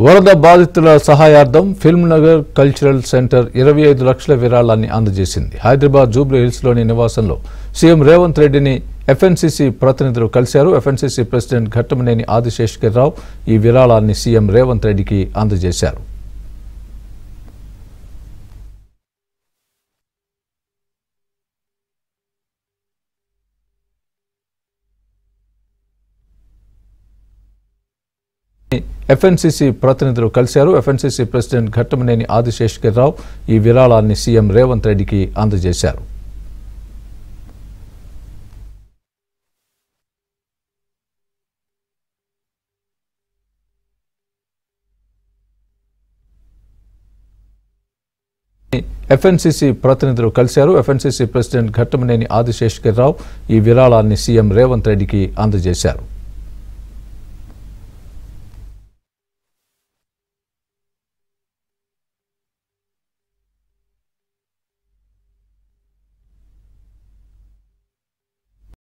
వరద బాధితుల సహాయార్థం film Nagar cultural centre 25 లక్షల విరాళాన్ని అందజేసింది. హైదరాబాద్ జూబ్లీ హిల్స్ లోని నివాసంలో సీఎం రేవంత్ రెడ్డిని ఎఫ్ఎన్సీసీ ప్రతినిధులు కలిశారు. ఎఫ్ఎన్సీసీ ప్రెసిడెంట్ ఘట్టమనేని ఆదిశేషగిరిరావు ఈ విరాళాన్ని సీఎం రేవంత్ రెడ్డికి అందజేశారు. ఎఫ్ఎన్సీసీ ప్రతినిధులు కలిశారు. ఎఫ్ఎన్సీసీ ప్రెసిడెంట్ ఘట్టమనేని ఆదిశేషగిరిరావు ఈ విరాళాన్ని సీఎం రేవంత్ రెడ్డికి అందజేశారు. ఎఫ్ఎన్సీసీ ప్రతినిధులు కలిశారు. ఎఫ్ఎన్సీసీ ప్రెసిడెంట్ ఘట్టమనేని ఆదిశేషగిరిరావు ఈ విరాళాన్ని సీఎం రేవంత్ రెడ్డికి అందజేశారు.